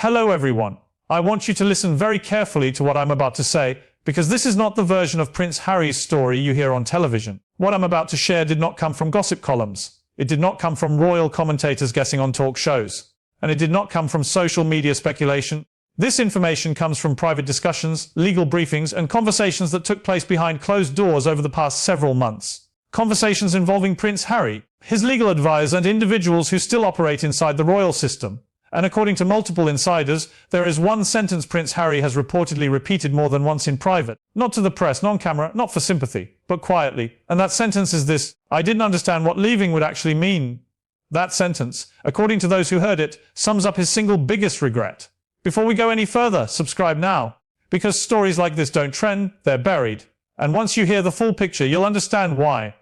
Hello everyone. I want you to listen very carefully to what I'm about to say, because this is not the version of Prince Harry's story you hear on television. What I'm about to share did not come from gossip columns. It did not come from royal commentators guessing on talk shows. And it did not come from social media speculation. This information comes from private discussions, legal briefings, and conversations that took place behind closed doors over the past several months. Conversations involving Prince Harry, his legal advisor, and individuals who still operate inside the royal system. And according to multiple insiders, there is one sentence Prince Harry has reportedly repeated more than once in private. Not to the press, non-camera, not for sympathy, but quietly. And that sentence is this: "I didn't understand what leaving would actually mean." That sentence, according to those who heard it, sums up his single biggest regret. Before we go any further, subscribe now. Because stories like this don't trend, they're buried. And once you hear the full picture, you'll understand why.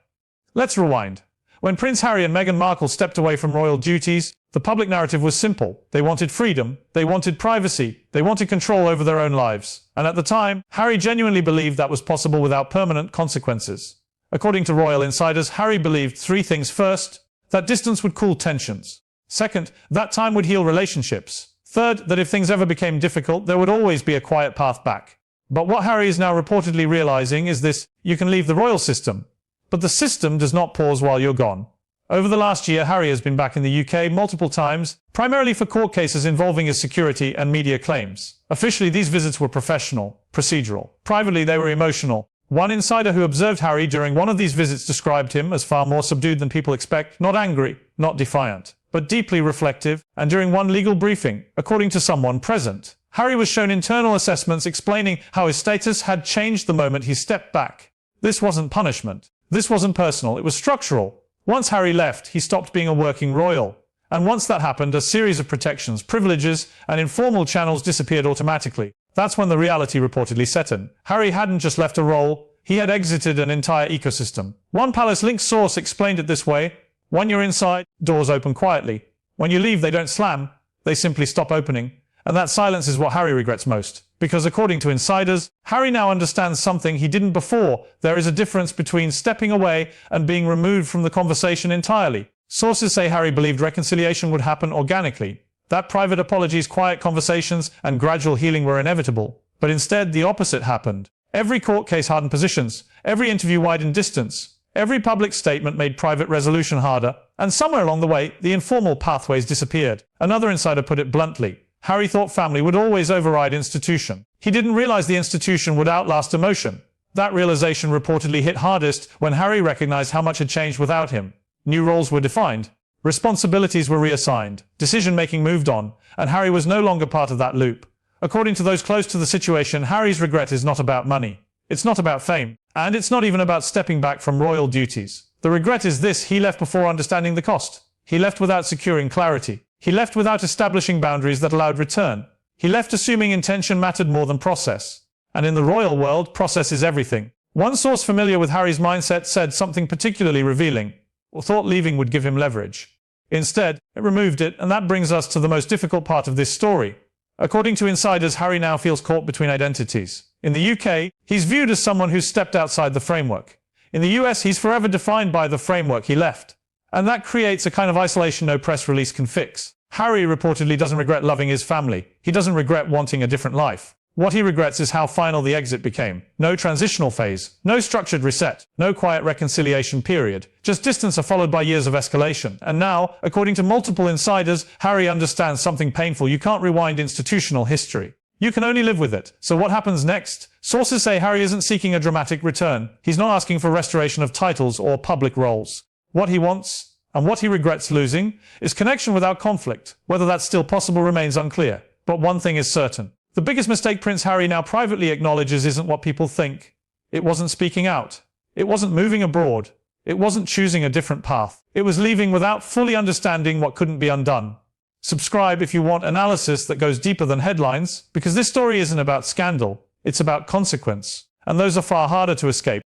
Let's rewind. When Prince Harry and Meghan Markle stepped away from royal duties, the public narrative was simple. They wanted freedom, they wanted privacy, they wanted control over their own lives. And at the time, Harry genuinely believed that was possible without permanent consequences. According to royal insiders, Harry believed three things. First, that distance would cool tensions. Second, that time would heal relationships. Third, that if things ever became difficult, there would always be a quiet path back. But what Harry is now reportedly realizing is this: you can leave the royal system, but the system does not pause while you're gone. Over the last year, Harry has been back in the UK multiple times, primarily for court cases involving his security and media claims. Officially, these visits were professional, procedural. Privately, they were emotional. One insider who observed Harry during one of these visits described him as far more subdued than people expect, not angry, not defiant, but deeply reflective. And during one legal briefing, according to someone present, Harry was shown internal assessments explaining how his status had changed the moment he stepped back. This wasn't punishment. This wasn't personal, it was structural. Once Harry left, he stopped being a working royal. And once that happened, a series of protections, privileges, and informal channels disappeared automatically. That's when the reality reportedly set in. Harry hadn't just left a role, he had exited an entire ecosystem. One Palace Link source explained it this way: when you're inside, doors open quietly. When you leave, they don't slam, they simply stop opening. And that silence is what Harry regrets most. Because according to insiders, Harry now understands something he didn't before. There is a difference between stepping away and being removed from the conversation entirely. Sources say Harry believed reconciliation would happen organically, that private apologies, quiet conversations, and gradual healing were inevitable. But instead, the opposite happened. Every court case hardened positions, every interview widened distance, every public statement made private resolution harder, and somewhere along the way, the informal pathways disappeared. Another insider put it bluntly: Harry thought family would always override institution. He didn't realize the institution would outlast emotion. That realization reportedly hit hardest when Harry recognized how much had changed without him. New roles were defined. Responsibilities were reassigned. Decision-making moved on, and Harry was no longer part of that loop. According to those close to the situation, Harry's regret is not about money. It's not about fame. And it's not even about stepping back from royal duties. The regret is this: he left before understanding the cost. He left without securing clarity. He left without establishing boundaries that allowed return. He left assuming intention mattered more than process. And in the royal world, process is everything. One source familiar with Harry's mindset said something particularly revealing, or thought leaving would give him leverage. Instead, it removed it, and that brings us to the most difficult part of this story. According to insiders, Harry now feels caught between identities. In the UK, he's viewed as someone who's stepped outside the framework. In the US, he's forever defined by the framework he left. And that creates a kind of isolation no press release can fix. Harry reportedly doesn't regret loving his family. He doesn't regret wanting a different life. What he regrets is how final the exit became. No transitional phase, no structured reset, no quiet reconciliation period. Just distance followed by years of escalation. And now, according to multiple insiders, Harry understands something painful: you can't rewind institutional history. You can only live with it. So what happens next? Sources say Harry isn't seeking a dramatic return. He's not asking for restoration of titles or public roles. What he wants, and what he regrets losing, is connection without conflict. Whether that's still possible remains unclear. But one thing is certain. The biggest mistake Prince Harry now privately acknowledges isn't what people think. It wasn't speaking out. It wasn't moving abroad. It wasn't choosing a different path. It was leaving without fully understanding what couldn't be undone. Subscribe if you want analysis that goes deeper than headlines, because this story isn't about scandal. It's about consequence. And those are far harder to escape.